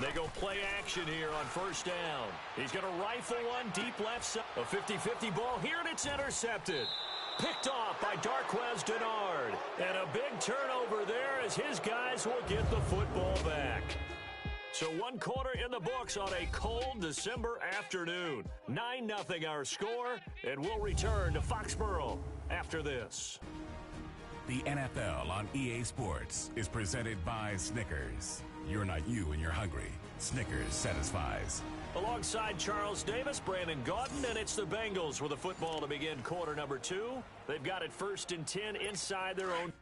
They go play action here on first down. He's going to rifle one deep left side. A 50-50 ball here, and it's intercepted. Picked off by Darquez Denard. And a big turnover there as his guys will get the football back. So 1 quarter in the books on a cold December afternoon. 9-0 our score, and we'll return to Foxborough after this. The NFL on EA Sports is presented by Snickers. You're not you when you're hungry. Snickers satisfies. Alongside Charles Davis, Brandon Gaudin, and it's the Bengals with a football to begin quarter number 2. They've got it 1st and 10 inside their own.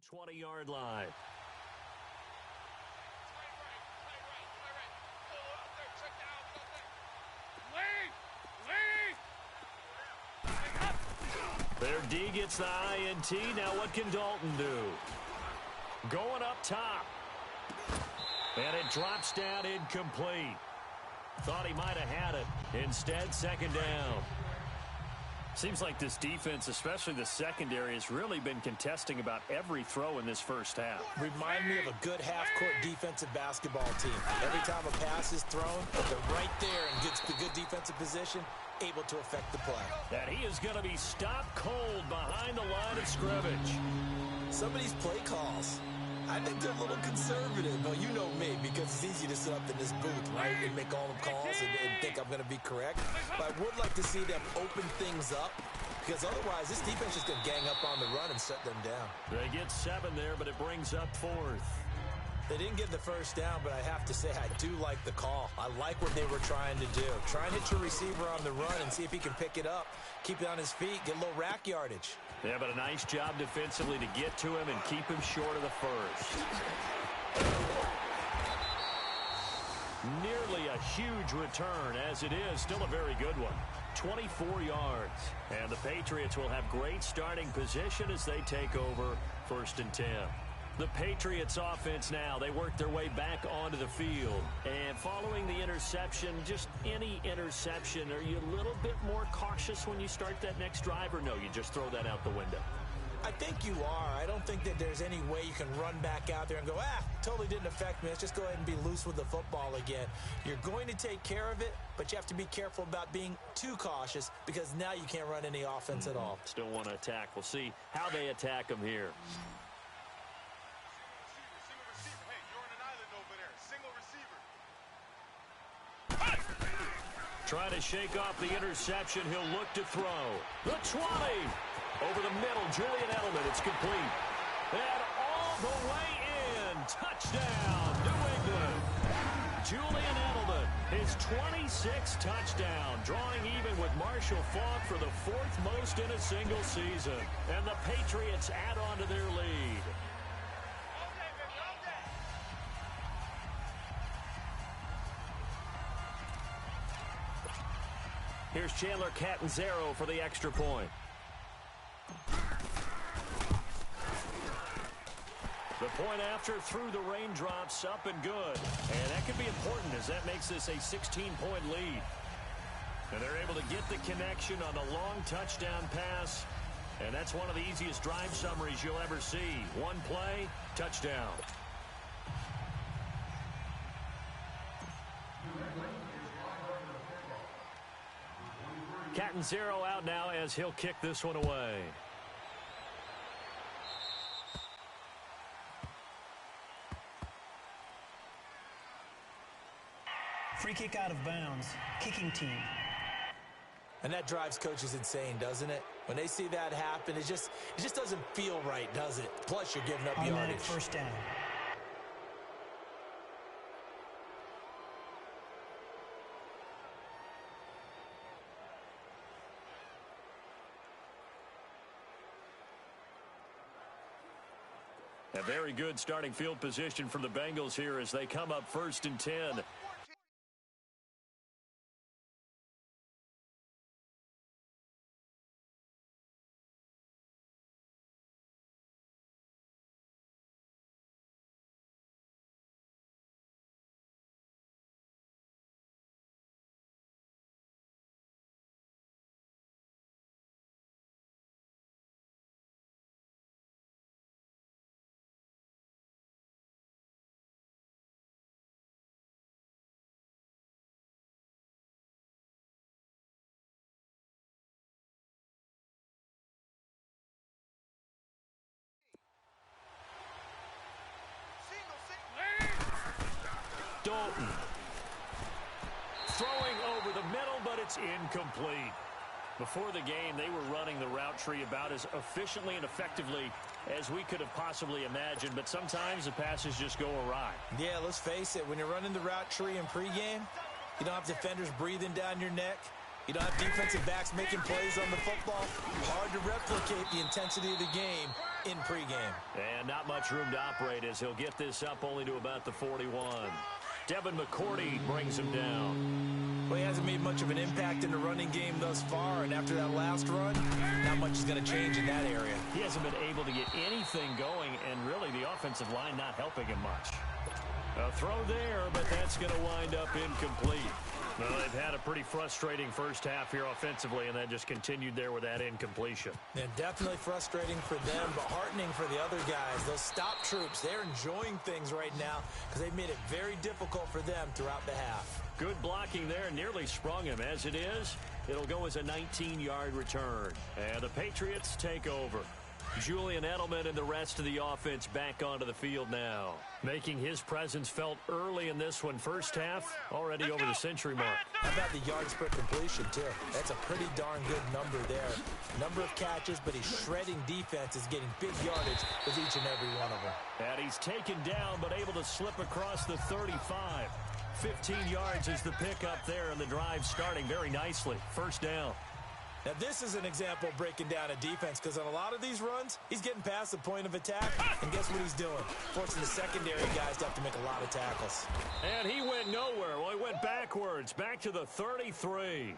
Twenty-yard line. Their D gets the INT. Now what can Dalton do? Going up top. And it drops down incomplete. Thought he might have had it. Instead, 2nd down. Seems like this defense, especially the secondary, has really been contesting about every throw in this first half. Remind me of a good half-court defensive basketball team. Every time a pass is thrown, they're right there in good defensive position, able to affect the play. And he is going to be stopped cold behind the line of scrimmage. Some of these play calls, I think they're a little conservative. But you know me, because it's easy to sit up in this booth, right, and make all the calls and think I'm going to be correct. But I would like to see them open things up, because otherwise this defense is going to gang up on the run and shut them down. They get 7 there, but it brings up 4th. They didn't get the first down, but I have to say I do like the call. I like what they were trying to do. Try and hit your receiver on the run and see if he can pick it up, keep it on his feet, get a little rack yardage. Yeah, but a nice job defensively to get to him and keep him short of the first. Nearly a huge return, as it is still a very good one. 24 yards. And the Patriots will have great starting position as they take over 1st and 10. The Patriots offense now, they work their way back onto the field. And following the interception, just any interception, are you a little bit more cautious when you start that next drive, or no, you just throw that out the window? I think you are. I don't think that there's any way you can run back out there and go, totally didn't affect me. Let's just go ahead and be loose with the football again. You're going to take care of it, but you have to be careful about being too cautious, because now you can't run any offense at all. Still want to attack. We'll see how they attack them here. Trying to shake off the interception. He'll look to throw. The 20. Over the middle, Julian Edelman. It's complete. And all the way in. Touchdown, New England. Julian Edelman, his 26th touchdown, drawing even with Marshall Faulk for the 4th most in a single season. And the Patriots add on to their lead. Here's Chandler Catanzaro for the extra point. The Point after through the raindrops, up and good. And that could be important as that makes this a 16-point lead. And they're able to get the connection on a long touchdown pass. And that's one of the easiest drive summaries you'll ever see. One play, touchdown. Catanzaro out now as he'll kick this one away. Free kick out of bounds. Kicking team. And that drives coaches insane, doesn't it? When they see that happen, it just doesn't feel right, does it? Plus, you're giving up Automatic yardage. first down. A very good starting field position for the Bengals here as they come up 1st and 10. Dalton. Throwing over the middle, but it's incomplete. Before the game, they were running the route tree about as efficiently and effectively as we could have possibly imagined, but sometimes the passes just go awry. Yeah, let's face it. When you're running the route tree in pregame, you don't have defenders breathing down your neck. You don't have defensive backs making plays on the football. Hard to replicate the intensity of the game in pregame. And not much room to operate as he'll get this up only to about the 41. Devin McCourty brings him down. Well, he hasn't made much of an impact in the running game thus far, and after that last run, not much is going to change in that area. He hasn't been able to get anything going, and really the offensive line not helping him much. A throw there, but that's going to wind up incomplete. Well, they've had a pretty frustrating first half here offensively, and that just continued there with that incompletion. And definitely frustrating for them, but heartening for the other guys. Those stop troops, they're enjoying things right now because they've made it very difficult for them throughout the half. Good blocking there, nearly sprung him. As it is, it'll go as a 19-yard return. And the Patriots take over. Julian Edelman and the rest of the offense back onto the field now, making his presence felt early in this one. First half, already over the century mark. How about the yards per completion, too? That's a pretty darn good number there. Number of catches, but he's shredding defenses, getting big yardage with each and every one of them. And he's taken down, but able to slip across the 35. 15 yards is the pickup there, and the drive starting very nicely. First down. Now, this is an example of breaking down a defense because on a lot of these runs, he's getting past the point of attack, and guess what he's doing? Forcing the secondary guys to have to make a lot of tackles. And he went nowhere. Well, he went backwards, back to the 33.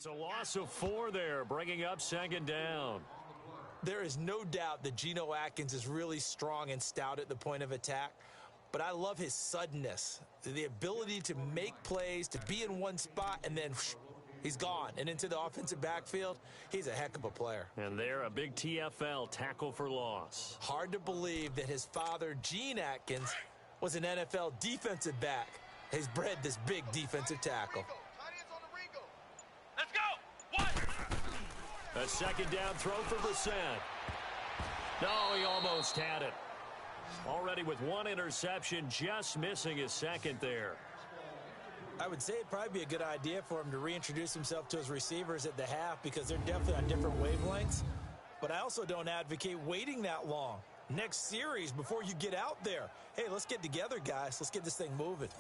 It's a loss of 4 there, bringing up second down. There is no doubt that Geno Atkins is really strong and stout at the point of attack, but I love his suddenness, the ability to make plays, to be in one spot, and then he's gone and into the offensive backfield. He's a heck of a player. And there, a big TFL, tackle for loss. Hard to believe that his father, Gene Atkins, was an NFL defensive back. He's bred this big defensive tackle. Let's go! One! A second down throw for Brissett. No, he almost had it. Already with 1 interception, just missing his second there. I would say it'd probably be a good idea for him to reintroduce himself to his receivers at the half because they're definitely on different wavelengths. But I also don't advocate waiting that long. Next series before you get out there. Hey, let's get together, guys. Let's get this thing moving.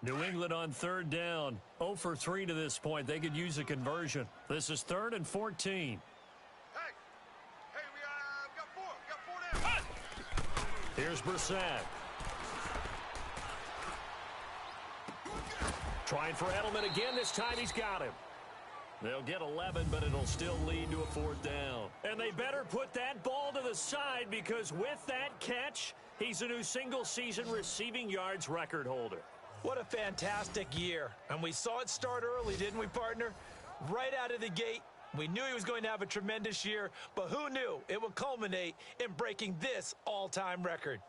New England on third down. 0 for 3 to this point. They could use a conversion. This is 3rd and 14. Hey, we got 4. We got 4 now. Here's Brissett. Trying for Edelman again. This time he's got him. They'll get 11, but it'll still lead to a 4th down. And they better put that ball to the side because with that catch, he's a new single-season receiving yards record holder. What a fantastic year. And we saw it start early, didn't we, partner? Right out of the gate, we knew he was going to have a tremendous year, but who knew it would culminate in breaking this all-time record?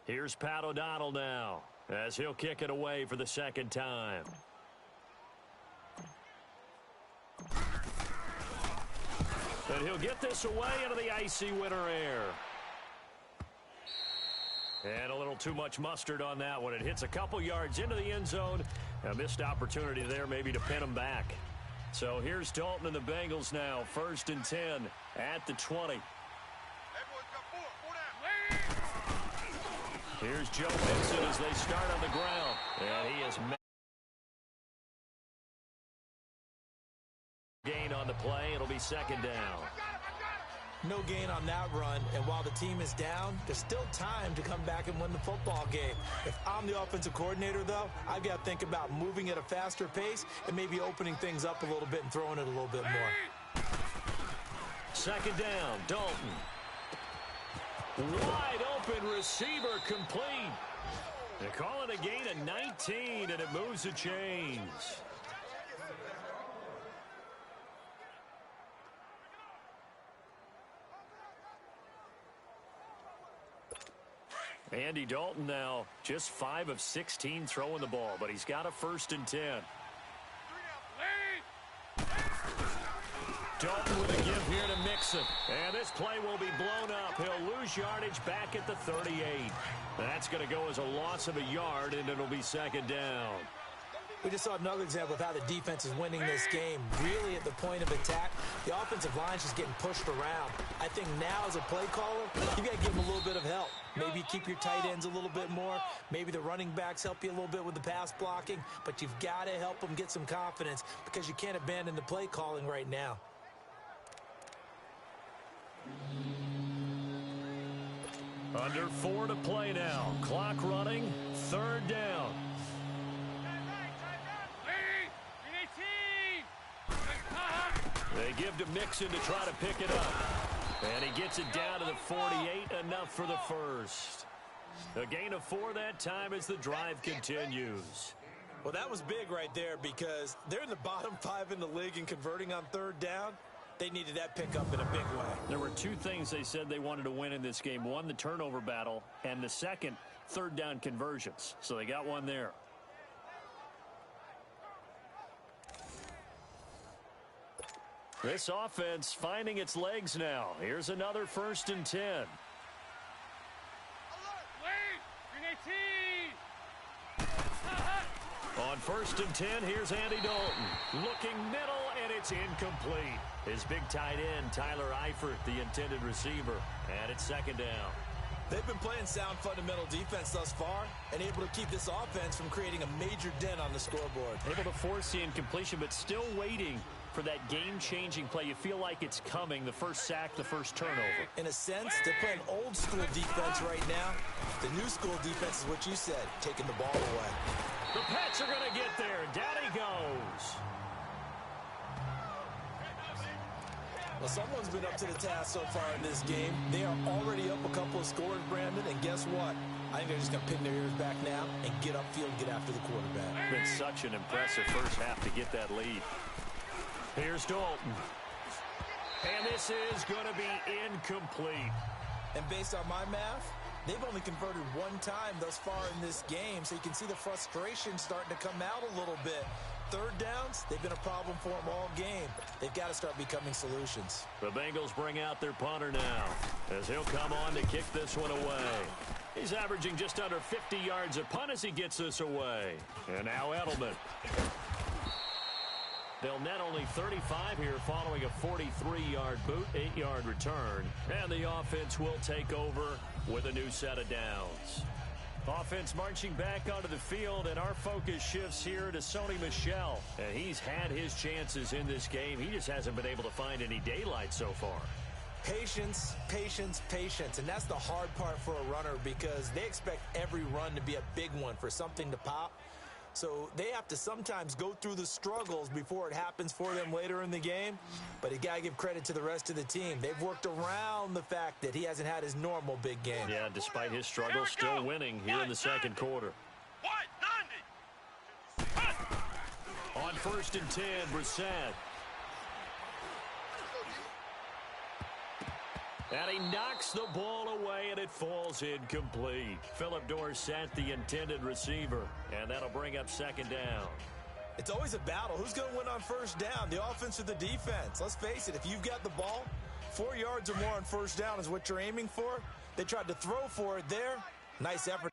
Here's Pat O'Donnell now as he'll kick it away for the second time. And he'll get this away into the icy winter air. And a little too much mustard on that one. It hits a couple yards into the end zone. A missed opportunity there maybe to pin him back. So here's Dalton and the Bengals now. 1st and 10 at the 20. Here's Joe Mixon as they start on the ground. And he is gain on the play. It'll be second down. No gain on that run, and while the team is down, there's still time to come back and win the football game. If I'm the offensive coordinator, though, I've got to think about moving at a faster pace and maybe opening things up a little bit and throwing it a little bit more. Second down, Dalton. Wide open receiver complete. They call it a gain of 19, and it moves the chains. Andy Dalton now just 5 of 16 throwing the ball, but he's got a 1st and 10. Dalton with a give here to Mixon. And this play will be blown up. He'll lose yardage back at the 38. That's going to go as a loss of a yard, and it'll be second down. We just saw another example of how the defense is winning this game. Really at the point of attack, the offensive line's just getting pushed around. I think now as a play caller, you got to give them a little bit of help. Maybe keep your tight ends a little bit more. Maybe the running backs help you a little bit with the pass blocking. But you've got to help them get some confidence because you can't abandon the play calling right now. Under 4 to play now. Clock running. 3rd down. They give to Mixon to try to pick it up. And he gets it down to the 48, enough for the first. A gain of 4 that time as the drive continues. Well, that was big right there because they're in the bottom 5 in the league and converting on 3rd down. They needed that pickup in a big way. There were 2 things they said they wanted to win in this game. One, the turnover battle, and the second, 3rd down conversions. So they got one there. This offense finding its legs now. Here's another 1st and 10. On 1st and 10, here's Andy Dalton. Looking middle, and it's incomplete. His big tight end, Tyler Eifert, the intended receiver. And it's second down. They've been playing sound fundamental defense thus far and able to keep this offense from creating a major dent on the scoreboard. Able to force the incompletion, but still waiting for that game-changing play. You feel like it's coming, the first sack, the first turnover. In a sense, they're playing old-school defense right now. The new-school defense is what you said, taking the ball away. The Pats are going to get there. Down he goes. Well, someone's been up to the task so far in this game. They are already up a couple of scores, Brandon, and guess what? I think they're just going to pin their ears back now and get upfield and get after the quarterback. Been such an impressive first half to get that lead. Here's Dalton. And this is going to be incomplete. And based on my math, they've only converted one time thus far in this game, so you can see the frustration starting to come out a little bit. Third downs, they've been a problem for them all game. They've got to start becoming solutions. The Bengals bring out their punter now, as he'll come on to kick this one away. He's averaging just under 50 yards a punt as he gets this away. And now Edelman. They'll net only 35 here following a 43-yard boot, 8-yard return. And the offense will take over with a new set of downs. Offense marching back onto the field, and our focus shifts here to Sony Michel. And he's had his chances in this game. He just hasn't been able to find any daylight so far. Patience, patience, patience. And that's the hard part for a runner because they expect every run to be a big one for something to pop. So they have to sometimes go through the struggles before it happens for them later in the game. But you got to give credit to the rest of the team. They've worked around the fact that he hasn't had his normal big game. Yeah, despite his struggles, still winning here in the second quarter. On 1st and 10, Brissett. And he knocks the ball away, and it falls incomplete. Philip Dorsett, the intended receiver. And that'll bring up 2nd down. It's always a battle. Who's going to win on 1st down, the offense or the defense? Let's face it, if you've got the ball, 4 yards or more on 1st down is what you're aiming for. They tried to throw for it there. Nice effort.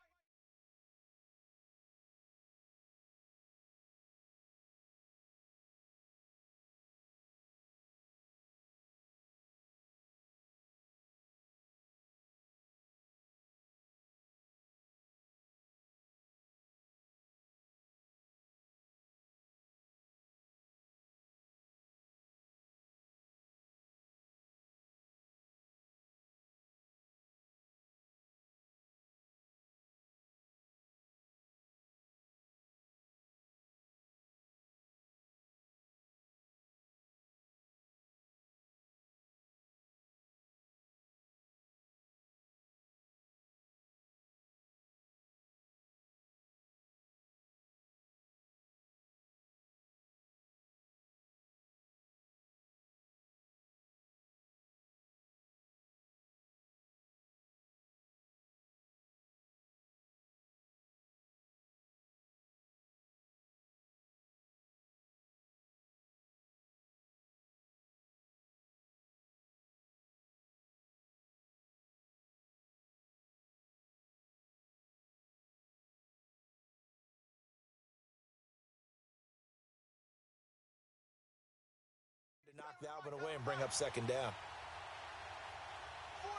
Knock that one away and bring up 2nd down.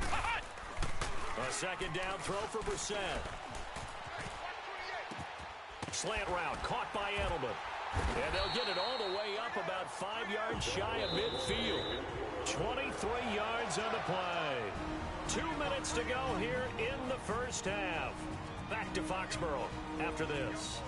A 2nd down throw for Brissett. Slant route caught by Edelman. And they'll get it all the way up about 5 yards shy of midfield. 23 yards on the play. 2 minutes to go here in the first half. Back to Foxborough after this.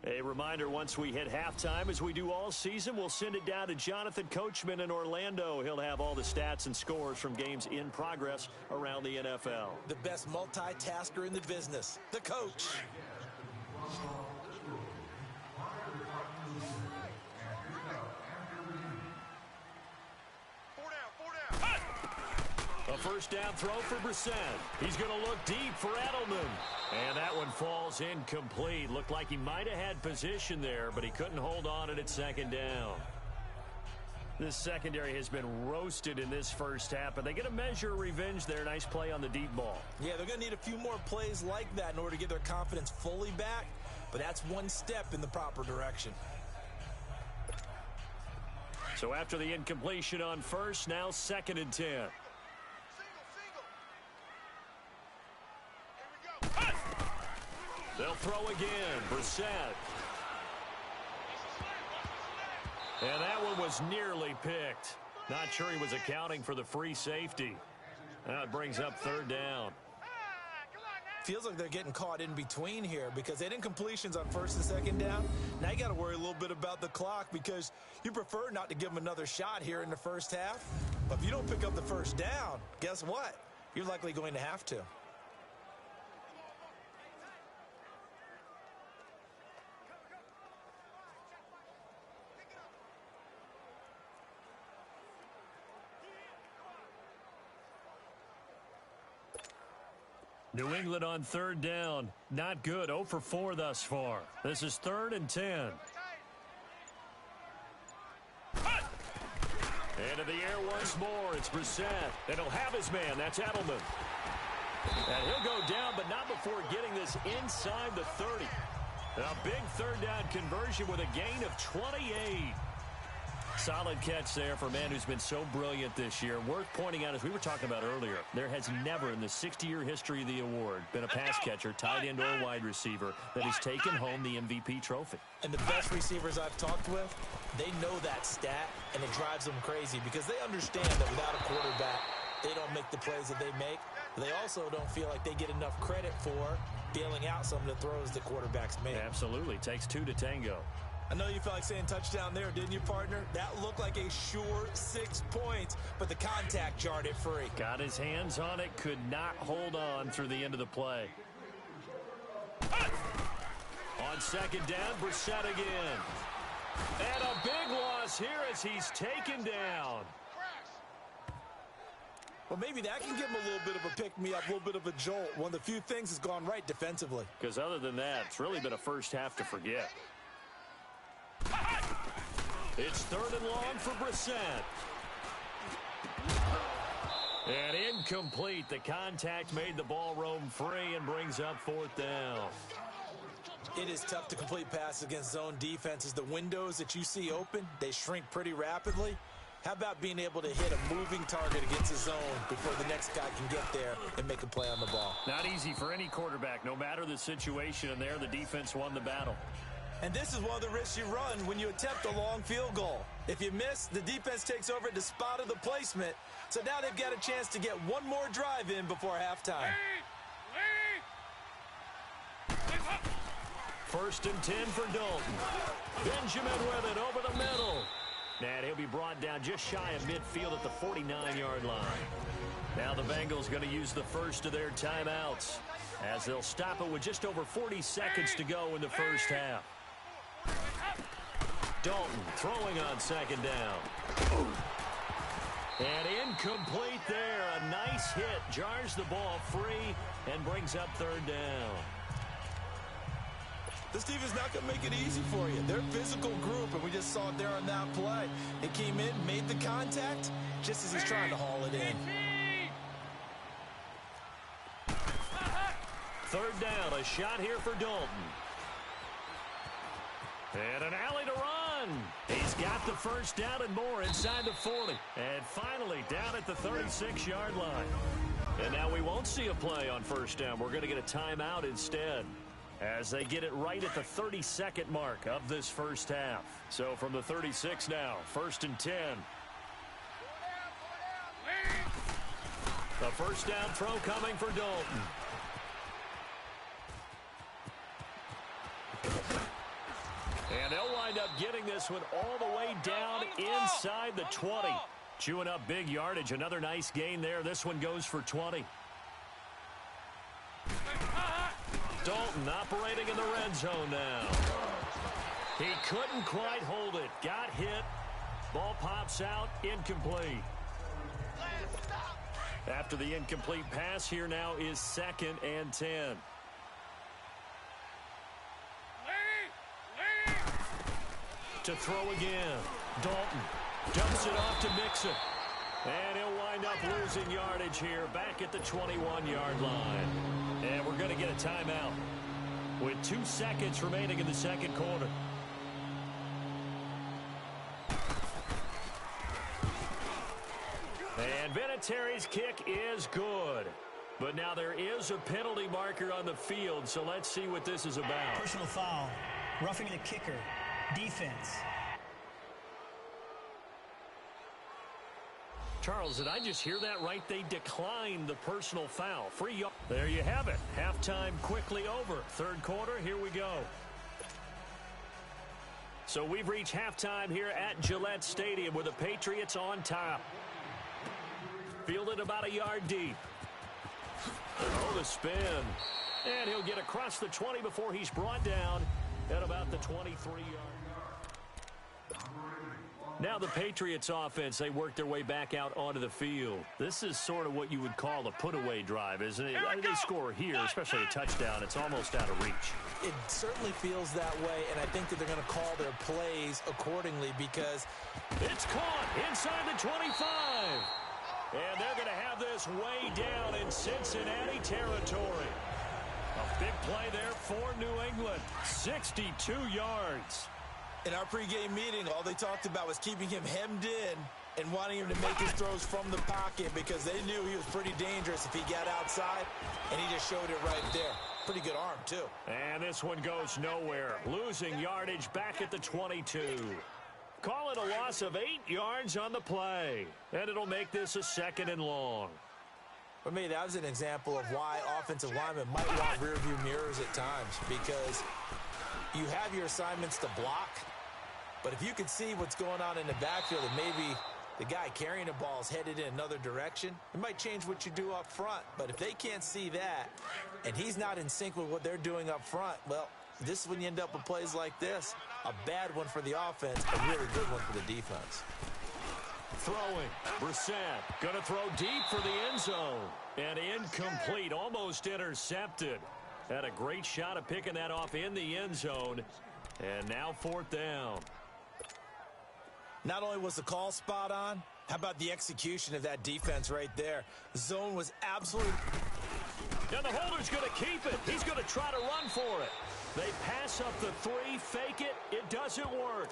A reminder, once we hit halftime, as we do all season, we'll send it down to Jonathan Coachman in Orlando. He'll have all the stats and scores from games in progress around the NFL. The best multitasker in the business, the coach. A 1st down throw for Brissett. He's going to look deep for Edelman. And that one falls incomplete. Looked like he might have had position there, but he couldn't hold on it at 2nd down. This secondary has been roasted in this first half, but they get a measure of revenge there. Nice play on the deep ball. Yeah, they're going to need a few more plays like that in order to get their confidence fully back, but that's one step in the proper direction. So after the incompletion on first, now 2nd and 10. Single. Here we go. They'll throw again. Brissett. And that one was nearly picked. Not sure he was accounting for the free safety. Now it brings up 3rd down. Feels like they're getting caught in between here because they didn't completions on 1st and 2nd down. Now you got to worry a little bit about the clock because you prefer not to give them another shot here in the first half. But if you don't pick up the 1st down, guess what? You're likely going to have to. New England on 3rd down. Not good. 0 for 4 thus far. This is 3rd and 10. Into the air once more. It's Brissett. And he'll have his man. That's Edelman. And he'll go down, but not before getting this inside the 30. A big 3rd down conversion with a gain of 28. Solid catch there for a man who's been so brilliant this year. Worth pointing out, as we were talking about earlier, there has never in the 60-year history of the award been a pass catcher, tight end, or wide receiver that has taken home the MVP trophy. And the best receivers I've talked with, they know that stat, and it drives them crazy because they understand that without a quarterback, they don't make the plays that they make. They also don't feel like they get enough credit for bailing out some of the throws the quarterbacks make. Absolutely. Takes 2 to tango. I know you felt like saying touchdown there, didn't you, partner? That looked like a sure 6 points, but the contact jarred it free. Got his hands on it, could not hold on through the end of the play. On 2nd down, Brissett again. And a big loss here as he's taken down. Well, maybe that can give him a little bit of a pick-me-up, a little bit of a jolt. One of the few things that's gone right defensively. Because other than that, it's really been a first half to forget. It's 3rd and long for Brissett. And incomplete. The contact made the ball roam free and brings up 4th down. It is tough to complete passes against zone defenses. The windows that you see open, they shrink pretty rapidly. How about being able to hit a moving target against a zone before the next guy can get there and make a play on the ball? Not easy for any quarterback, no matter the situation, and there the defense won the battle. And this is one of the risks you run when you attempt a long field goal. If you miss, the defense takes over at the spot of the placement. So now they've got a chance to get one more drive in before halftime. 1st and 10 for Dalton. Benjamin with it over the middle. And he'll be brought down just shy of midfield at the 49-yard line. Now the Bengals going to use the first of their timeouts as they'll stop it with just over 40 seconds to go in the first half. Dalton throwing on 2nd down. And incomplete there. A nice hit. Jars the ball free and brings up 3rd down. This team is not going to make it easy for you. They're a physical group, and we just saw it there on that play. They came in, made the contact, just as he's trying to haul it in. 3rd down, a shot here for Dalton. And an alley to run. He's got the 1st down and more inside the 40. And finally down at the 36-yard line. And now we won't see a play on 1st down. We're going to get a timeout instead, as they get it right at the 32nd mark of this first half. So from the 36 now, 1st and 10. The 1st down throw coming for Dalton. And they'll wind up getting this one all the way down inside the 20. Chewing up big yardage. Another nice gain there. This one goes for 20. Dalton operating in the red zone now. He couldn't quite hold it. Got hit. Ball pops out. Incomplete. After the incomplete pass, here now is 2nd and 10. To throw again. Dalton dumps it off to Mixon. And he'll wind up losing yardage here back at the 21-yard line. And we're going to get a timeout with 2 seconds remaining in the 2nd quarter. And Vinatieri's kick is good. But now there is a penalty marker on the field, so let's see what this is about. Personal foul. Roughing the kicker. Defense. Charles, did I just hear that right? They declined the personal foul. Free. There you have it. Halftime quickly over. Third quarter, here we go. So we've reached halftime here at Gillette Stadium with the Patriots on top. Fielded about a yard deep. Oh, the spin. And he'll get across the 20 before he's brought down at about the 23-yard. Now the Patriots offense, they work their way back out onto the field. This is sort of what you would call a put-away drive, isn't it? They score here, especially a touchdown. It's almost out of reach. It certainly feels that way, and I think that they're going to call their plays accordingly because it's caught inside the 25. And they're going to have this way down in Cincinnati territory. A big play there for New England. 62 yards. In our pregame meeting, all they talked about was keeping him hemmed in and wanting him to make his throws from the pocket because they knew he was pretty dangerous if he got outside, and he just showed it right there. Pretty good arm, too. And this one goes nowhere. Losing yardage back at the 22. Call it a loss of 8 yards on the play. And it'll make this a 2nd and long. For me, that was an example of why offensive linemen might want rearview mirrors at times because you have your assignments to block, but if you can see what's going on in the backfield and maybe the guy carrying the ball is headed in another direction, it might change what you do up front. But if they can't see that and he's not in sync with what they're doing up front, well, this is when you end up with plays like this. A bad one for the offense, a really good one for the defense. Throwing. Brissett going to throw deep for the end zone. And incomplete, almost intercepted. Had a great shot of picking that off in the end zone. And now 4th down. Not only was the call spot on, how about the execution of that defense right there? The zone was absolutely... And the holder's going to keep it. He's going to try to run for it. They pass up the 3, fake it. It doesn't work.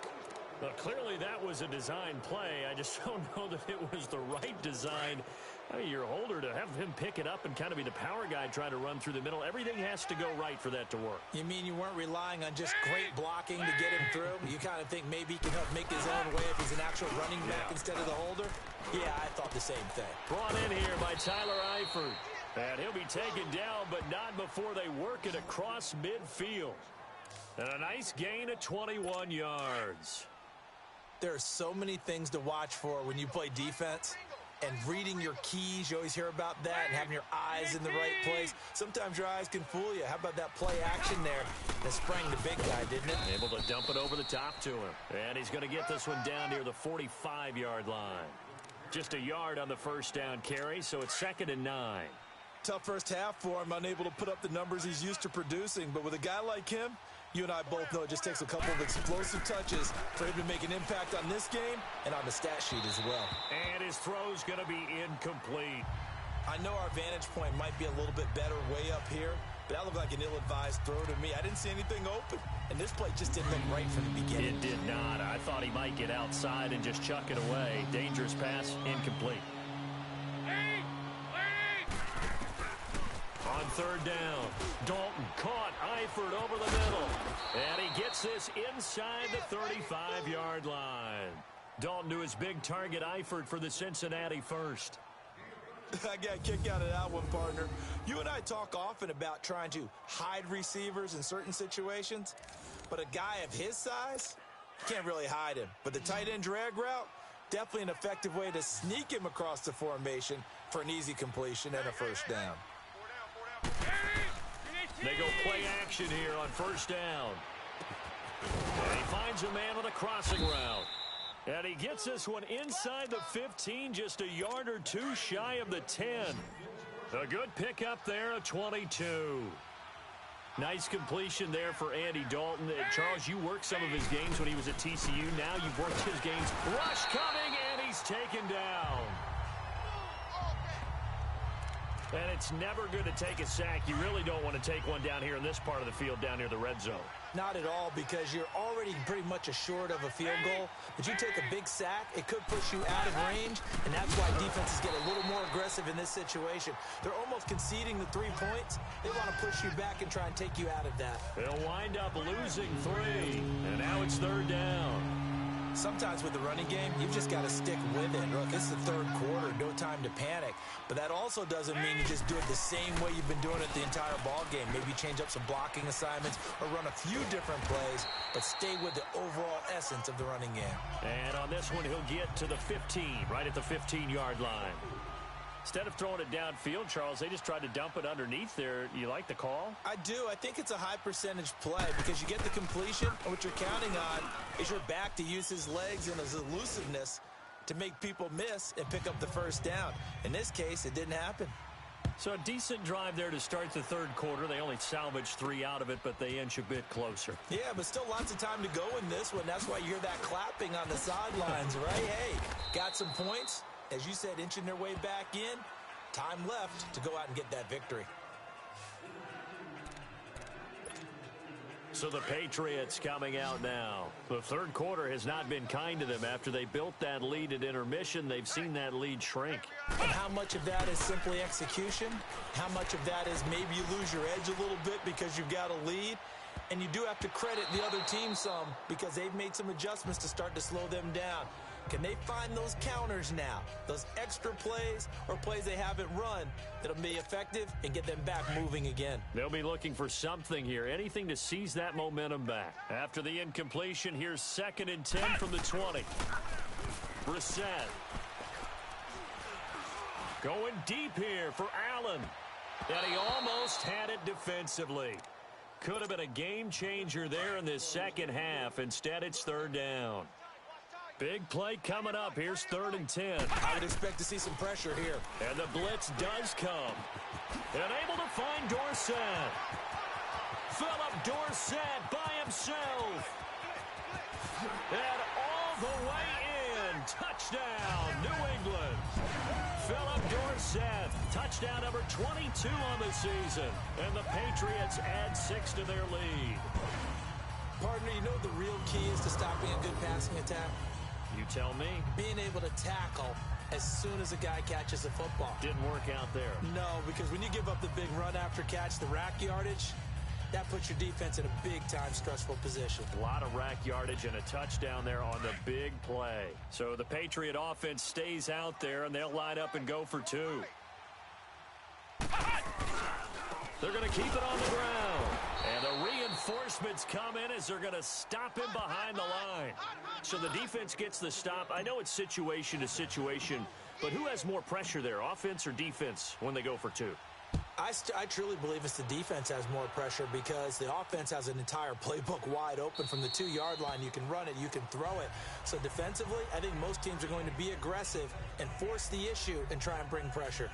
Well, clearly that was a design play. I just don't know that it was the right design. I mean, your holder, to have him pick it up and kind of be the power guy trying to run through the middle, everything has to go right for that to work. You mean you weren't relying on just great blocking to get him through? You kind of think maybe he can help make his own way if he's an actual running back instead of the holder? Yeah, I thought the same thing. Brought in here by Tyler Eifert. And he'll be taken down, but not before they work it across midfield. And a nice gain of 21 yards. There are so many things to watch for when you play defense. And reading your keys, you always hear about that, and having your eyes in the right place. Sometimes your eyes can fool you. How about that play action there that sprang the big guy, didn't it? Able to dump it over the top to him. And he's going to get this one down near the 45-yard line. Just a yard on the first down carry, so it's 2nd and 9. Tough first half for him, unable to put up the numbers he's used to producing. But with a guy like him, you and I both know it just takes a couple of explosive touches for him to make an impact on this game and on the stat sheet as well. And his throw's going to be incomplete. I know our vantage point might be a little bit better way up here, but that looked like an ill-advised throw to me. I didn't see anything open, and this play just didn't look right from the beginning. It did not. I thought he might get outside and just chuck it away. Dangerous pass, incomplete. On 3rd down, Dalton caught Eifert over the middle. And he gets this inside the 35-yard line. Dalton to his big target, Eifert, for the Cincinnati first. I got a kick out of that one, partner. You and I talk often about trying to hide receivers in certain situations. But a guy of his size, you can't really hide him. But the tight end drag route, definitely an effective way to sneak him across the formation for an easy completion and a first down. They go play action here on 1st down. And he finds a man on a crossing route. And he gets this one inside the 15, just a yard or two shy of the 10. A good pickup there, a 22. Nice completion there for Andy Dalton. Charles, you worked some of his games when he was at TCU. Now you've worked his games. Rush coming, and he's taken down. And it's never good to take a sack. You really don't want to take one down here in this part of the field, down near the red zone. Not at all, because you're already pretty much assured of a field goal. But you take a big sack, it could push you out of range, and that's why defenses get a little more aggressive in this situation. They're almost conceding the 3 points. They want to push you back and try and take you out of that. They'll wind up losing 3, and now it's 3rd down. Sometimes with the running game, you've just got to stick with it. Look, it's the 3rd quarter, no time to panic. But that also doesn't mean you just do it the same way you've been doing it the entire ball game. Maybe change up some blocking assignments or run a few different plays, but stay with the overall essence of the running game. And on this one, he'll get to the 15, right at the 15-yard line. Instead of throwing it downfield, Charles, they just tried to dump it underneath there. You like the call? I do. I think it's a high-percentage play because you get the completion, and what you're counting on is your back to use his legs and his elusiveness to make people miss and pick up the 1st down. In this case, it didn't happen. So a decent drive there to start the 3rd quarter. They only salvaged 3 out of it, but they inch a bit closer. Yeah, but still lots of time to go in this one. That's why you hear that clapping on the sidelines, right? Hey, got some points. As you said, inching their way back in. Time left to go out and get that victory. So the Patriots coming out now. The 3rd quarter has not been kind to them. After they built that lead at intermission, they've seen that lead shrink. And how much of that is simply execution? How much of that is maybe you lose your edge a little bit because you've got a lead? And you do have to credit the other team some because they've made some adjustments to start to slow them down. Can they find those counters now, those extra plays or plays they haven't run that'll be effective and get them back moving again? They'll be looking for something here, anything to seize that momentum back. After the incompletion, here's 2nd and 10 from the 20. Brissett. Going deep here for Allen. And he almost had it defensively. Could have been a game changer there in this 2nd half. Instead, it's 3rd down. Big play coming up. Here's 3rd and 10. I would expect to see some pressure here. And the blitz does come. And able to find Dorsett. Philip Dorsett by himself. And all the way in. Touchdown, New England. Philip Dorsett, touchdown number 22 on the season. And the Patriots add 6 to their lead. Partner, you know what the real key is to stopping a good passing attack? You tell me. Being able to tackle as soon as a guy catches the football. Didn't work out there. No, because when you give up the big run after catch, the rack yardage, that puts your defense in a big-time stressful position. A lot of rack yardage and a touchdown there on the big play. So the Patriot offense stays out there, and they'll line up and go for 2. They're going to keep it on the ground. And the reinforcements come in as they're going to stop him behind the line. So the defense gets the stop. I know it's situation to situation, but who has more pressure there, offense or defense, when they go for 2? I truly believe it's the defense has more pressure because the offense has an entire playbook wide open from the 2-yard line. You can run it, you can throw it. So defensively, I think most teams are going to be aggressive and force the issue and try and bring pressure.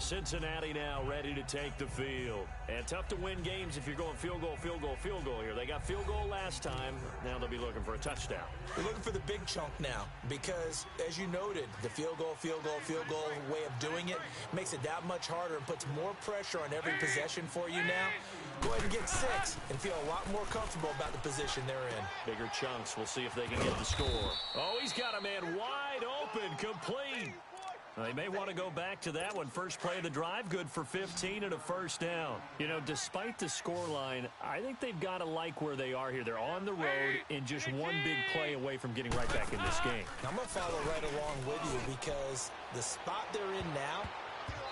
Cincinnati now ready to take the field. And tough to win games if you're going field goal, field goal, field goal here. They got field goal last time. Now they'll be looking for a touchdown. They're looking for the big chunk now because, as you noted, the field goal way of doing it makes it that much harder and puts more pressure on every possession for you now. Go ahead and get 6 and feel a lot more comfortable about the position they're in. Bigger chunks. We'll see if they can get the score. Oh, he's got a man wide open, complete. They may want to go back to that one. First play of the drive, good for 15 and a 1st down. You know, despite the scoreline, I think they've got to like where they are here. They're on the road and just one big play away from getting right back in this game. I'm going to follow right along with you because the spot they're in now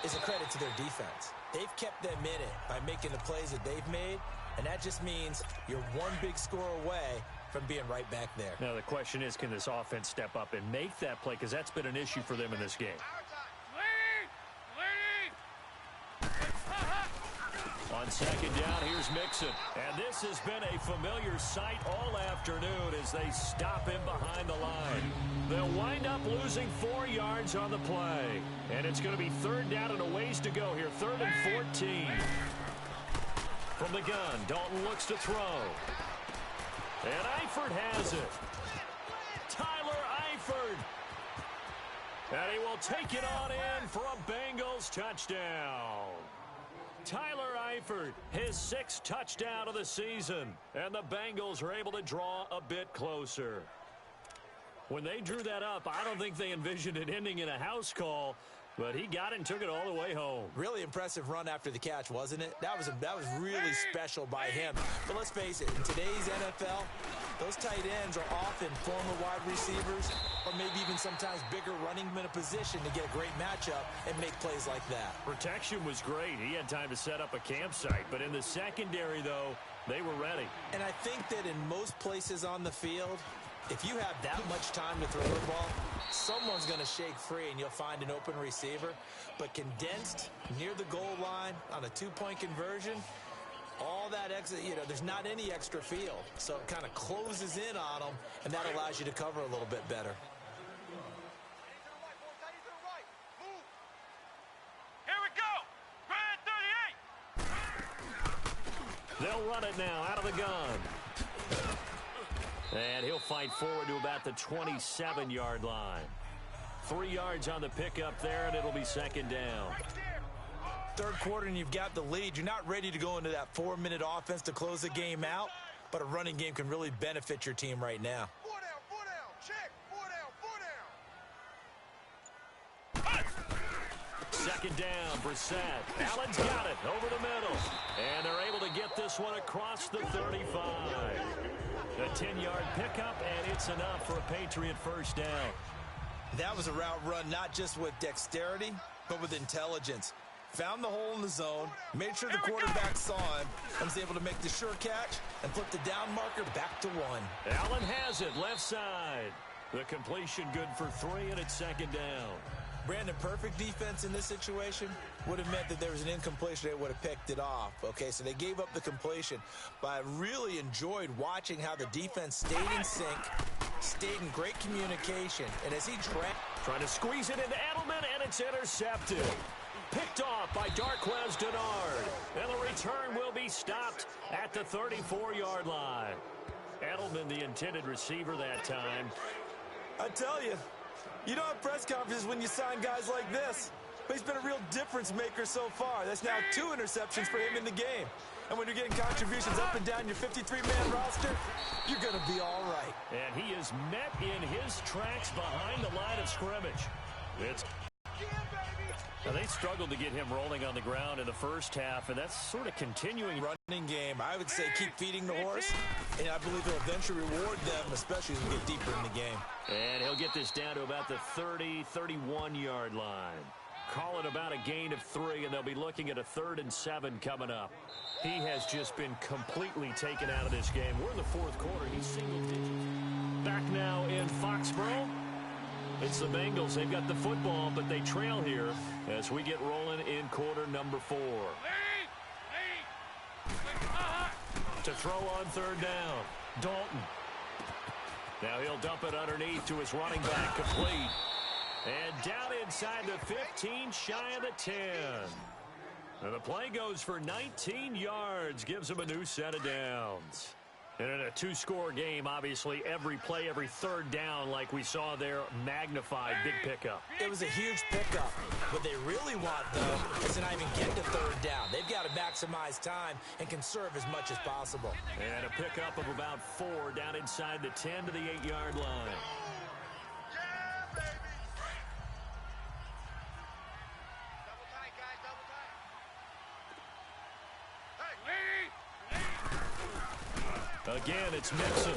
is a credit to their defense. They've kept them in it by making the plays that they've made, and that just means you're one big score away from being right back there. Now, the question is, can this offense step up and make that play? Because that's been an issue for them in this game. On 2nd down, here's Mixon. And this has been a familiar sight all afternoon as they stop him behind the line. They'll wind up losing 4 yards on the play. And it's going to be 3rd down and a ways to go here. 3rd and 14. From the gun, Dalton looks to throw. And Eifert has it. Tyler Eifert. And he will take it on in for a Bengals touchdown. Tyler Eifert, his 6th touchdown of the season. And the Bengals are able to draw a bit closer. When they drew that up, I don't think they envisioned it ending in a house call, but he got it and took it all the way home. Really impressive run after the catch, wasn't it? That was really special by him. But let's face it, in today's NFL, those tight ends are often former wide receivers or maybe even sometimes bigger running men in a position to get a great matchup and make plays like that. Protection was great. He had time to set up a campsite, but in the secondary, though, they were ready. And I think that in most places on the field, if you have that much time to throw the ball, someone's going to shake free and you'll find an open receiver. But condensed near the goal line on a 2-point conversion, all that extra, there's not any extra field. So it kind of closes in on them, and that allows you to cover a little bit better. Here we go. Grand 38. They'll run it now out of the gun. And he'll fight forward to about the 27-yard line. 3 yards on the pickup there, and it'll be 2nd down. Third quarter, and you've got the lead. You're not ready to go into that 4-minute offense to close the game out, but a running game can really benefit your team right now. 4 down, check. 4 down. 2nd down, Brissett. Allen's got it over the middle. And they're able to get this one across the 35. A 10-yard pickup, and it's enough for a Patriot 1st down. That was a route run not just with dexterity, but with intelligence. Found the hole in the zone, made sure the quarterback saw him, and was able to make the sure catch and flip the down marker back to 1. Allen has it, left side. The completion good for 3, and it's 2nd down. Brandon, perfect defense in this situation would have meant that there was an incompletion. They would have picked it off. Okay, so they gave up the completion. But I really enjoyed watching how the defense stayed in sync, stayed in great communication. And as he trying to squeeze it into Edelman, and it's intercepted. Picked off by Darquez Denard. And the return will be stopped at the 34-yard line. Edelman, the intended receiver that time. I tell you, you don't have press conferences when you sign guys like this. But he's been a real difference maker so far. That's now 2 interceptions for him in the game. And when you're getting contributions up and down your 53-man roster, you're going to be all right. And he is met in his tracks behind the line of scrimmage. Now, they struggled to get him rolling on the ground in the first half, and that's sort of continuing. Running game, I would say keep feeding the horse, and I believe he'll eventually reward them, especially as we get deeper in the game. And he'll get this down to about the 30, 31-yard line. Call it about a gain of 3, and they'll be looking at a 3rd and 7 coming up. He has just been completely taken out of this game. We're in the 4th quarter. He's single digits. Back now in Foxborough. It's the Bengals. They've got the football, but they trail here as we get rolling in quarter number 4. To throw on 3rd down, Dalton. Now he'll dump it underneath to his running back, complete. And down inside the 15, shy of the 10. And the play goes for 19 yards, gives him a new set of downs. And in a 2-score game, obviously, every play, every 3rd down, like we saw there, magnified, big pickup. It was a huge pickup. What they really want, though, is to not even get to 3rd down. They've got to maximize time and conserve as much as possible. And a pickup of about 4 down inside the 10 to the 8-yard line. Again, it's Mixon.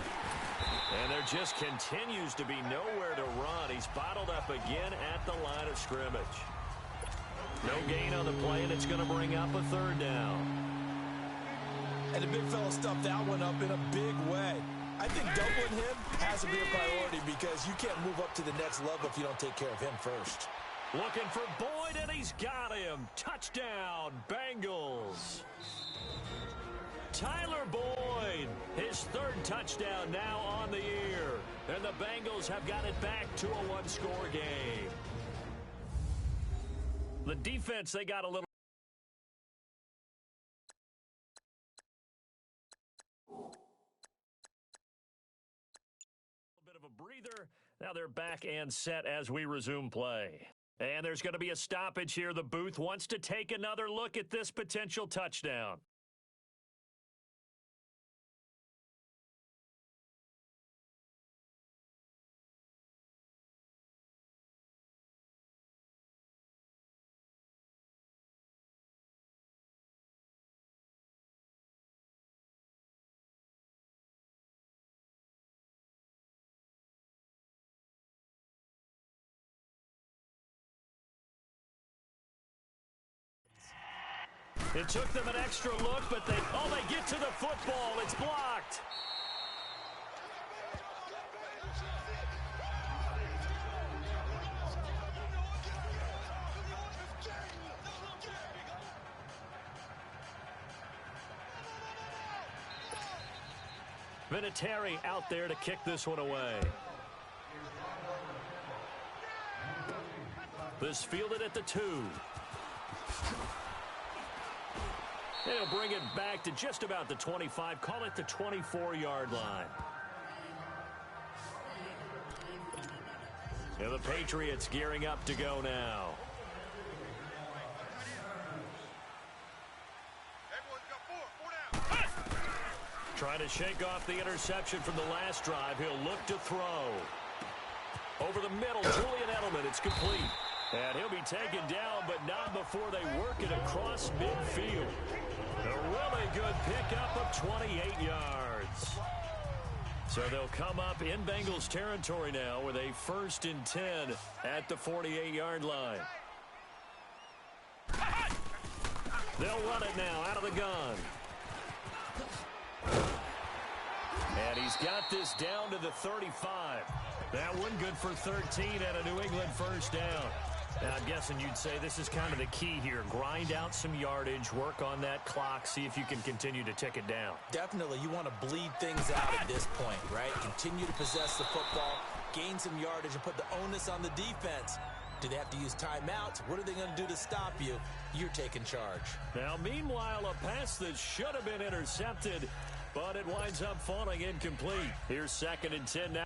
And there just continues to be nowhere to run. He's bottled up again at the line of scrimmage. No gain on the play, and it's going to bring up a 3rd down. And the big fella stuffed that one up in a big way. I think doubling him has to be a priority because you can't move up to the next level if you don't take care of him first. Looking for Boyd, and he's got him. Touchdown, Bengals. Tyler Boyd, his 3rd touchdown now on the year. And the Bengals have got it back to a 1-score game. The defense, they got a little bit of a breather. Now they're back and set as we resume play. And there's going to be a stoppage here. The booth wants to take another look at this potential touchdown. It took them an extra look, but they get to the football. It's blocked. Vinatieri out there to kick this one away. This fielded at the 2. He'll bring it back to just about the 25. Call it the 24-yard line. And the Patriots gearing up to go now. Trying to shake off the interception from the last drive. He'll look to throw. Over the middle, Julian Edelman. It's complete. And he'll be taken down, but not before they work it across midfield. A really good pickup of 28 yards. So they'll come up in Bengals territory now with a 1st and 10 at the 48-yard line. They'll run it now out of the gun. And he's got this down to the 35. That one good for 13 and a New England 1st down. Now, I'm guessing you'd say this is kind of the key here. Grind out some yardage, work on that clock, see if you can continue to tick it down. Definitely. You want to bleed things out at this point, right? Continue to possess the football, gain some yardage, and put the onus on the defense. Do they have to use timeouts? What are they going to do to stop you? You're taking charge. Now, meanwhile, a pass that should have been intercepted, but it winds up falling incomplete. Here's 2nd and 10 now.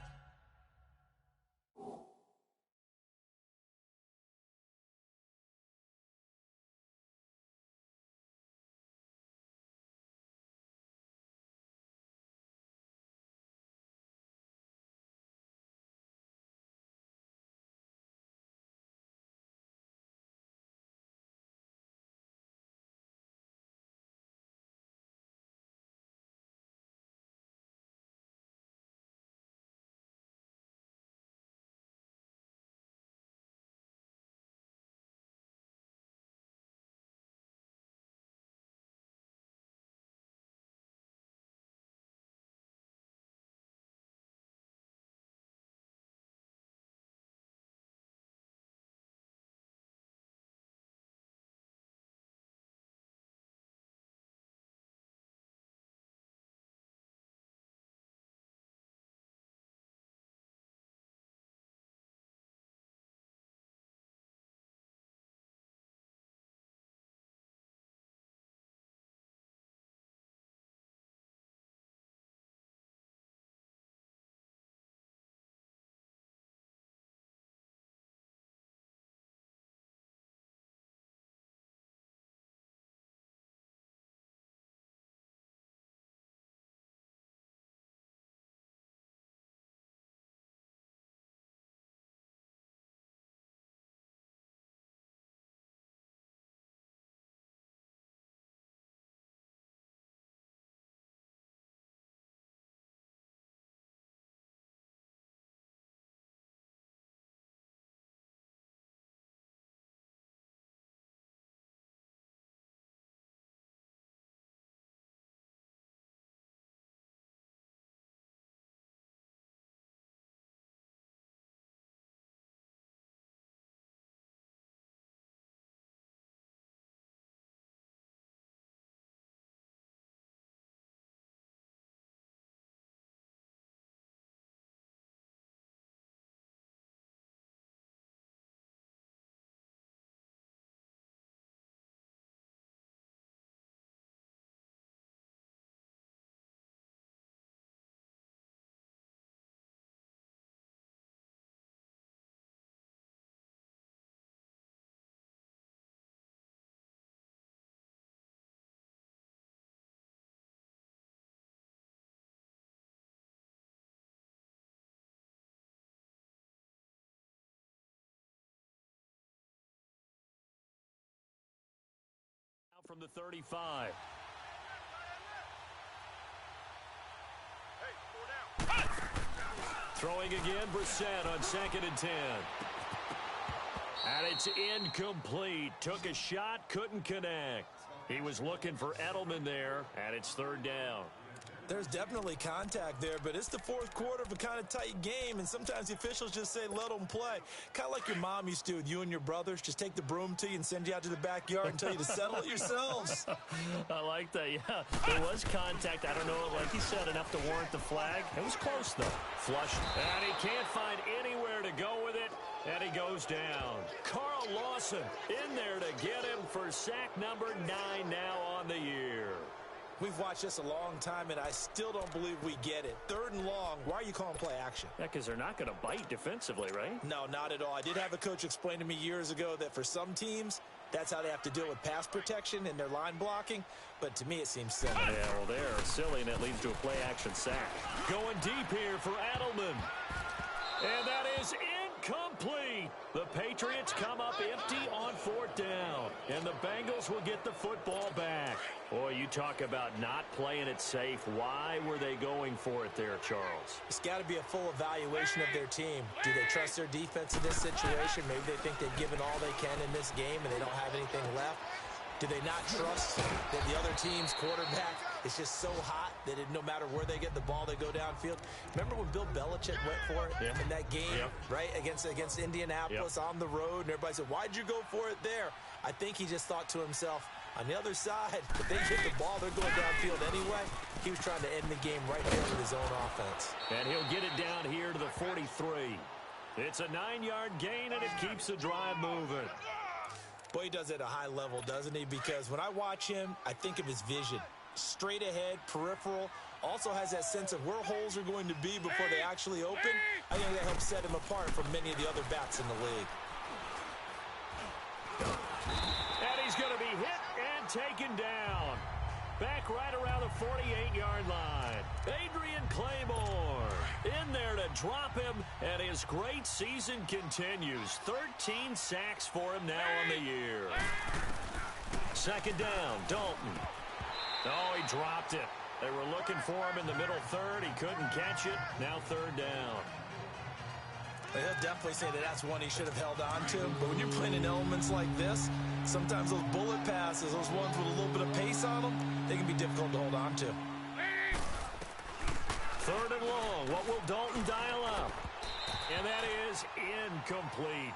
from the 35. Hey, 4 down. Throwing again, Brissett on 2nd and 10. And it's incomplete. Took a shot, couldn't connect. He was looking for Edelman there, and it's 3rd down. There's definitely contact there, but it's the 4th quarter of a kind of tight game, and sometimes the officials just say, let them play. Kind of like your mom used to with you and your brothers. Just take the broom to you and send you out to the backyard and tell you to settle it yourselves. I like that, yeah. There was contact. I don't know, like he said, enough to warrant the flag. It was close, though. Flush, and he can't find anywhere to go with it, and he goes down. Carl Lawson in there to get him for sack number 9 now on the year. We've watched this a long time, and I still don't believe we get it. 3rd and long, why are you calling play action? Yeah, because they're not going to bite defensively, right? No, not at all. I did have a coach explain to me years ago that for some teams, that's how they have to deal with pass protection and their line blocking. But to me, it seems silly. Yeah, well, they're silly, and it leads to a play-action sack. Going deep here for Edelman. And that is incomplete. The Patriots come up empty on 4th down. And the Bengals will get the football back. Boy, you talk about not playing it safe. Why were they going for it there, Charles? It's got to be a full evaluation of their team. Do they trust their defense in this situation? Maybe they think they've given all they can in this game and they don't have anything left. Do they not trust that the other team's quarterback is just so hot that no matter where they get the ball, they go downfield? Remember when Bill Belichick went for it in that game, right, against Indianapolis on the road, and everybody said, why'd you go for it there? I think he just thought to himself, on the other side, if they get the ball, they're going downfield anyway. He was trying to end the game right there with his own offense. And he'll get it down here to the 43. It's a 9-yard gain, and it keeps the drive moving. Boy, he does it at a high level, doesn't he? Because when I watch him, I think of his vision. Straight ahead, peripheral. Also has that sense of where holes are going to be before they actually open. I think that helps set him apart from many of the other backs in the league. And he's going to be hit and taken down. Back right around the 48-yard line. Adrian Claymore in there to drop him, and his great season continues. 13 sacks for him now on the year. 2nd down, Dalton. Oh, he dropped it. They were looking for him in the middle 3rd. He couldn't catch it. Now 3rd down. He'll definitely say that that's one he should have held on to. But when you're playing in elements like this, sometimes those bullet passes, those ones with a little bit of pace on them, they can be difficult to hold on to. 3rd and long. What will Dalton dial up? And that is incomplete.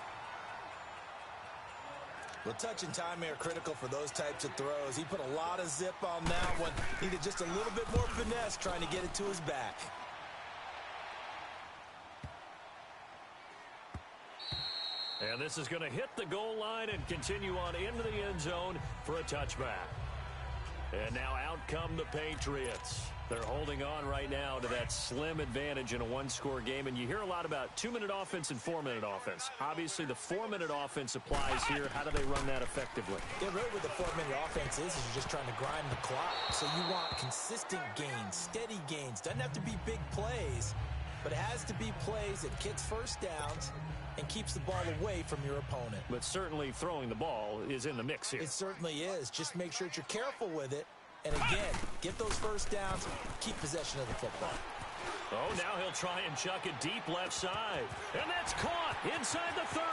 Well, touch and time are critical for those types of throws. He put a lot of zip on that one. Needed just a little bit more finesse trying to get it to his back. And this is going to hit the goal line and continue on into the end zone for a touchback. And now out come the Patriots. They're holding on right now to that slim advantage in a one-score game. And you hear a lot about 2-minute offense and 4-minute offense. Obviously, the 4-minute offense applies here. How do they run that effectively? Yeah, really what the 4-minute offense is you're just trying to grind the clock. So you want consistent gains, steady gains. Doesn't have to be big plays, but it has to be plays that gets first downs and keeps the ball away from your opponent. But certainly throwing the ball is in the mix here. It certainly is. Just make sure that you're careful with it. And again, get those first downs, keep possession of the football. Oh, now he'll try and chuck it deep left side. And that's caught inside the 30.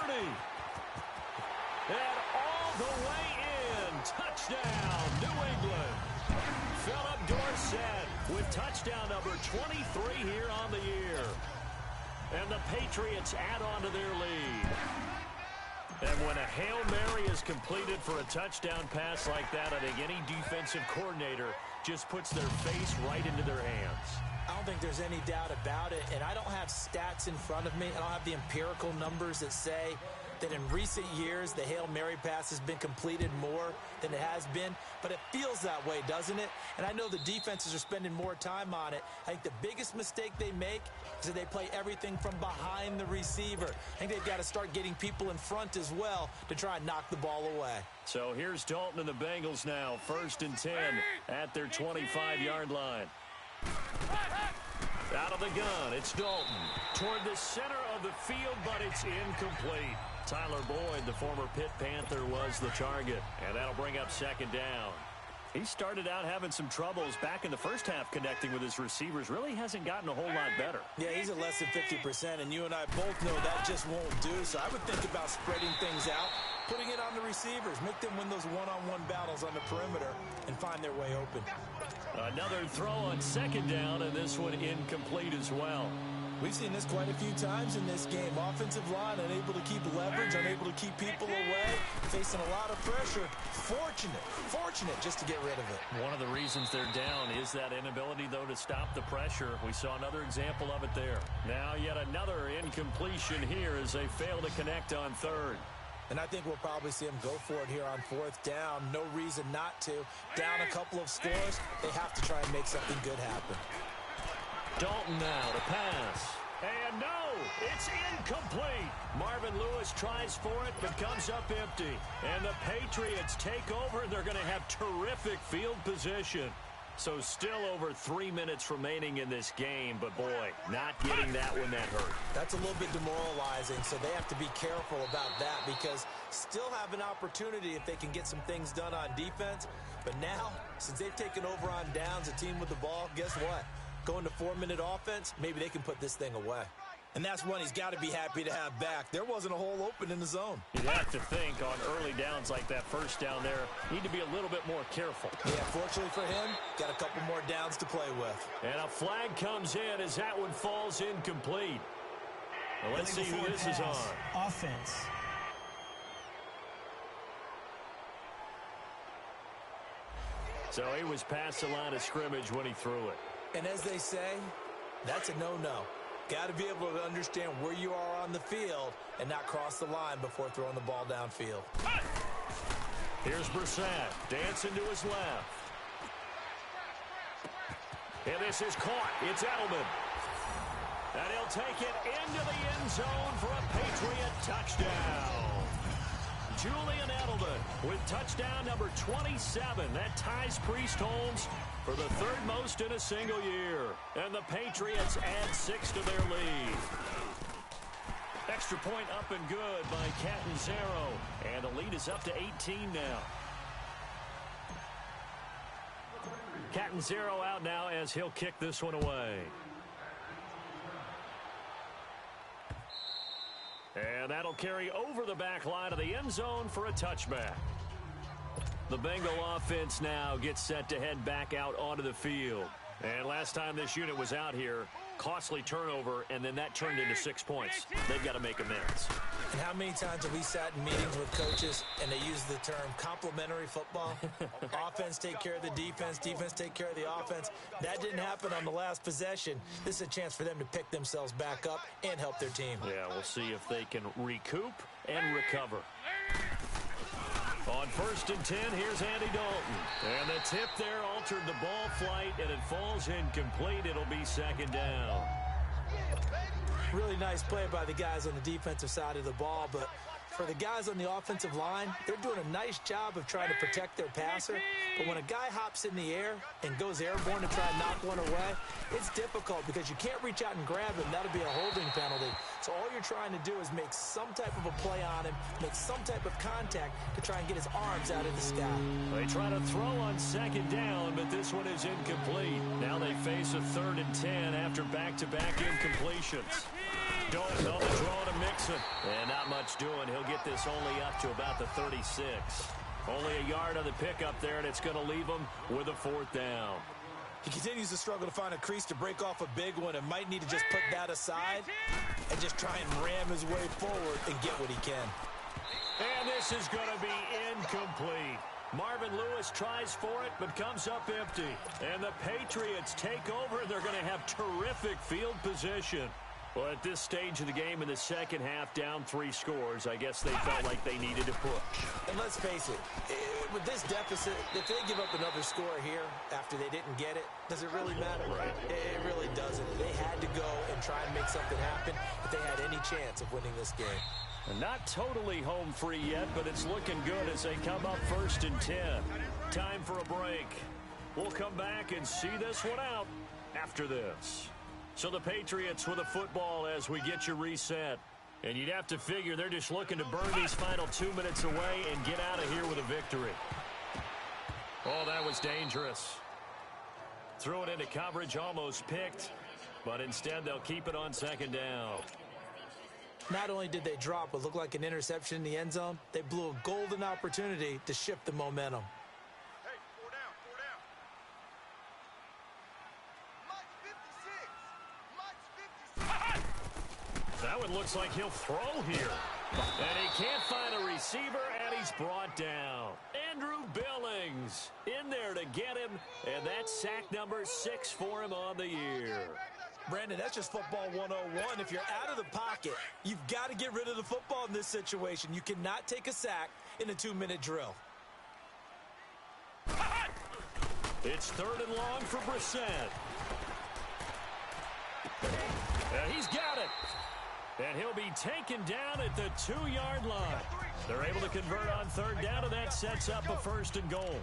And all the way in. Touchdown, New England. Philip Dorsett with touchdown number 23 here on the year. And the Patriots add on to their lead. And when a Hail Mary is completed for a touchdown pass like that, I think any defensive coordinator just puts their face right into their hands. I don't think there's any doubt about it, and I don't have stats in front of me. I don't have the empirical numbers that say that in recent years the Hail Mary pass has been completed more than it has been, but it feels that way, doesn't it? And I know the defenses are spending more time on it. I think the biggest mistake they make is that they play everything from behind the receiver. I think they've got to start getting people in front as well to try and knock the ball away. So here's Dalton and the Bengals now, 1st and 10 at their 25-yard line. Out of the gun, it's Dalton toward the center of the field, but it's incomplete. Tyler Boyd, the former Pitt Panther, was the target. And that'll bring up second down. He started out having some troubles back in the first half connecting with his receivers. Really hasn't gotten a whole lot better. Yeah, he's at less than 50%, and you and I both know that just won't do. So I would think about spreading things out, putting it on the receivers, make them win those one-on-one battles on the perimeter, and find their way open. Another throw on second down, and this one incomplete as well. We've seen this quite a few times in this game. Offensive line unable to keep leverage, unable to keep people away, facing a lot of pressure. Fortunate just to get rid of it. One of the reasons they're down is that inability, though, to stop the pressure. We saw another example of it there. Now yet another incompletion here as they fail to connect on third. And I think we'll probably see them go for it here on fourth down. No reason not to. Down a couple of scores, they have to try and make something good happen. Dalton now to pass. And no, it's incomplete. Marvin Lewis tries for it, but comes up empty. And the Patriots take over, and they're going to have terrific field position. So still over 3 minutes remaining in this game, but boy, not getting that one that hurt. That's a little bit demoralizing, so they have to be careful about that because still have an opportunity if they can get some things done on defense. But now, since they've taken over on downs, a team with the ball, guess what? Going to 4-minute offense, maybe they can put this thing away. And that's one he's got to be happy to have back. There wasn't a hole open in the zone. You'd have to think on early downs like that first down there, need to be a little bit more careful. Yeah, fortunately for him, got a couple more downs to play with. And a flag comes in as that one falls incomplete. Well, let's see who this is on. Offense. So he was past the line of scrimmage when he threw it. And as they say, that's a no-no. Got to be able to understand where you are on the field and not cross the line before throwing the ball downfield. Here's Brissett, dancing to his left. And this is caught. It's Edelman. And he'll take it into the end zone for a Patriot touchdown. Julian Edelman with touchdown number 27. That ties Priest-Holmes for the third most in a single year. And the Patriots add 6 to their lead. Extra point up and good by Catanzaro. And the lead is up to 18 now. Catanzaro out now as he'll kick this one away. And that'll carry over the back line of the end zone for a touchback. The Bengal offense now gets set to head back out onto the field. And last time this unit was out here, costly turnover, and then that turned into 6 points. They've got to make amends. And how many times have we sat in meetings with coaches and they use the term complementary football? Offense take care of the defense, defense take care of the offense. That didn't happen on the last possession. This is a chance for them to pick themselves back up and help their team. Yeah, we'll see if they can recoup and recover. On 1st and 10, here's Andy Dalton. And the tip there altered the ball flight, and it falls incomplete. It'll be second down. Really nice play by the guys on the defensive side of the ball, but for the guys on the offensive line, they're doing a nice job of trying to protect their passer. But when a guy hops in the air and goes airborne to try and knock one away, it's difficult because you can't reach out and grab him. That'll be a holding penalty. So all you're trying to do is make some type of a play on him, make some type of contact to try and get his arms out of the sky. They try to throw on second down, but this one is incomplete. Now they face a 3rd and 10 after back-to-back incompletions. Dalton on the draw to Mixon. And not much doing. He'll get this only up to about the 36. Only a yard on the pickup there, and it's going to leave him with a 4th down. He continues to struggle to find a crease to break off a big one and might need to just put that aside and just try and ram his way forward and get what he can. And this is going to be incomplete. Marvin Lewis tries for it, but comes up empty. And the Patriots take over. They're going to have terrific field position. Well, at this stage of the game in the second half, down 3 scores, I guess they felt like they needed to push. And let's face it, with this deficit, if they give up another score here after they didn't get it, does it really matter? Right. It really doesn't. They had to go and try and make something happen if they had any chance of winning this game. And not totally home free yet, but it's looking good as they come up 1st and 10. Time for a break. We'll come back and see this one out after this. So the Patriots with a football as we get you reset. And you'd have to figure they're just looking to burn these final 2 minutes away and get out of here with a victory. Oh, that was dangerous. Threw it into coverage, almost picked, but instead they'll keep it on second down. Not only did they drop what looked like an interception in the end zone, they blew a golden opportunity to shift the momentum. Hey, four down, four down. Much 56. That one looks like he'll throw here. And he can't find a receiver, and he's brought down. Andrew Billings in there to get him, and that's sack number 6 for him on the year. Brandon, that's just football 101. If you're out of the pocket, you've got to get rid of the football in this situation. You cannot take a sack in a 2-minute drill. It's 3rd and long for Brissett. And he's got it. And he'll be taken down at the 2-yard line. They're able to convert on 3rd down, and that sets up a 1st and goal.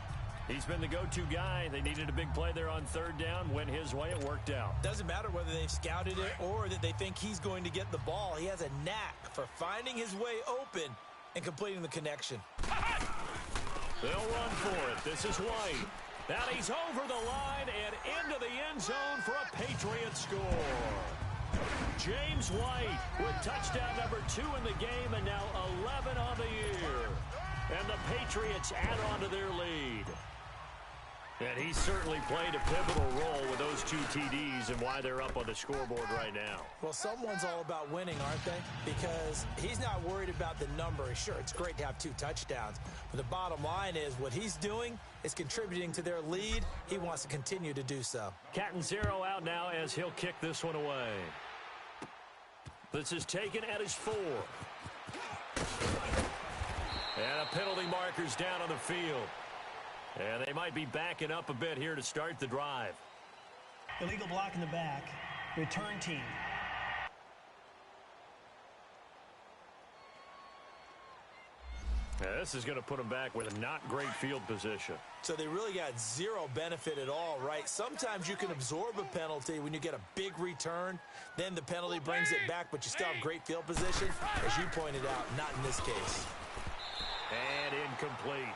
He's been the go-to guy. They needed a big play there on 3rd down. Went his way. It worked out. Doesn't matter whether they've scouted it or that they think he's going to get the ball. He has a knack for finding his way open and completing the connection. They'll run for it. This is White. Now he's over the line and into the end zone for a Patriot score. James White with touchdown number 2 in the game and now 11 on the year. And the Patriots add on to their lead. And he certainly played a pivotal role with those 2 TDs and why they're up on the scoreboard right now. Well, someone's all about winning, aren't they? Because he's not worried about the number. Sure, it's great to have 2 touchdowns. But the bottom line is what he's doing is contributing to their lead. He wants to continue to do so. Catanzaro out now as he'll kick this one away. This is taken at his 4. And a penalty marker's down on the field. And they might be backing up a bit here to start the drive. Illegal block in the back. Return team. Now, this is going to put them back with a not great field position. So they really got zero benefit at all, right? Sometimes you can absorb a penalty when you get a big return. Then the penalty brings it back, but you still have great field position. As you pointed out, not in this case. And incomplete.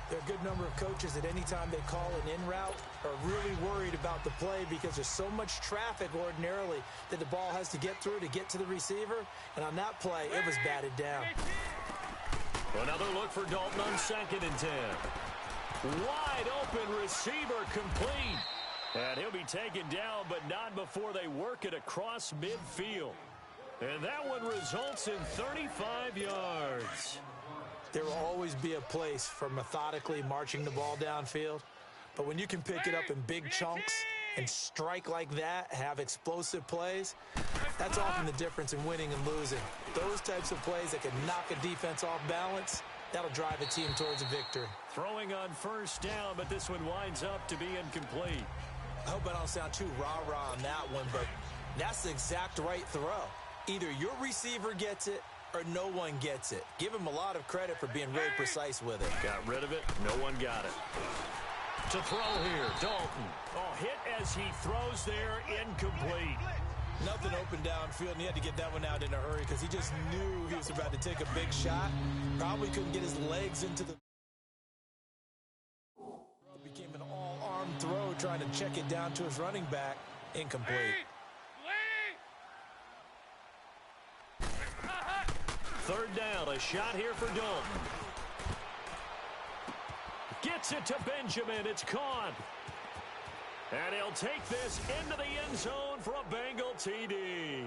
There are a good number of coaches that any time they call an in route are really worried about the play because there's so much traffic ordinarily that the ball has to get through to get to the receiver. And on that play, it was batted down. Another look for Dalton on 2nd and 10. Wide open receiver complete. And he'll be taken down, but not before they work it across midfield. And that one results in 35 yards. There will always be a place for methodically marching the ball downfield. But when you can pick it up in big chunks and strike like that, have explosive plays, that's often the difference in winning and losing. Those types of plays that can knock a defense off balance, that'll drive a team towards a victory. Throwing on 1st down, but this one winds up to be incomplete. I hope I don't sound too rah-rah on that one, but that's the exact right throw. Either your receiver gets it or no one gets it. Give him a lot of credit for being really precise with it. Got rid of it. No one got it. To throw here, Dalton. Oh, hit as he throws there, incomplete. Nothing open downfield, and he had to get that one out in a hurry because he just knew he was about to take a big shot. Probably couldn't get his legs into the... It became an all-arm throw trying to check it down to his running back. Incomplete. 3rd down, a shot here for Dalton. Gets it to Benjamin. It's caught. And he'll take this into the end zone for a Bengal TD.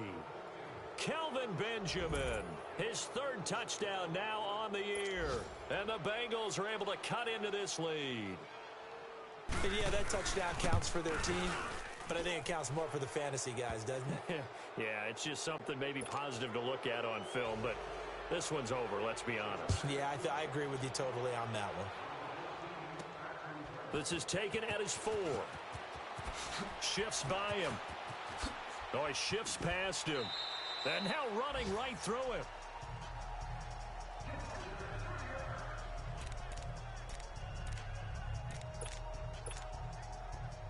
Kelvin Benjamin, his 3rd touchdown now on the year. And the Bengals are able to cut into this lead. And yeah, that touchdown counts for their team. But I think it counts more for the fantasy guys, doesn't it? Yeah, it's just something maybe positive to look at on film. But this one's over, let's be honest. Yeah, I agree with you totally on that one. This is taken at his 4. Shifts by him. Oh, he shifts past him. And now running right through him.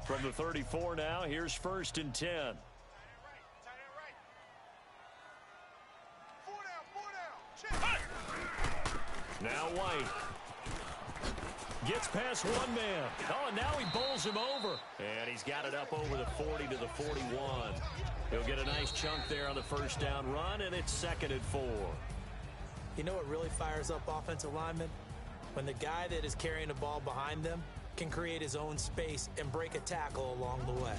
From the 34 now, here's 1st and 10. Now White. Gets past one man. Oh, and now he bowls him over. And he's got it up over the 40 to the 41. He'll get a nice chunk there on the first down run, and it's 2nd and 4. You know what really fires up offensive linemen? When the guy that is carrying the ball behind them can create his own space and break a tackle along the way.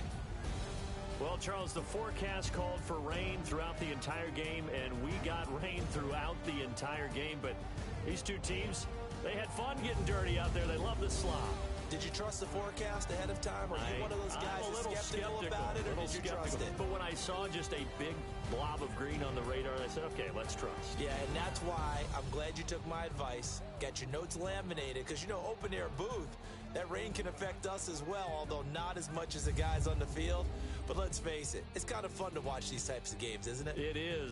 Well, Charles, the forecast called for rain throughout the entire game, and we got rain throughout the entire game. But these two teams, they had fun getting dirty out there. They love the slop. Did you trust the forecast ahead of time? Are you one of those guys that's skeptical about it, or did you trust it? But when I saw just a big blob of green on the radar, I said, okay, let's trust. Yeah, and that's why I'm glad you took my advice. Got your notes laminated, because, you know, open air booth, that rain can affect us as well, although not as much as the guys on the field. But let's face it, it's kind of fun to watch these types of games, isn't it? It is.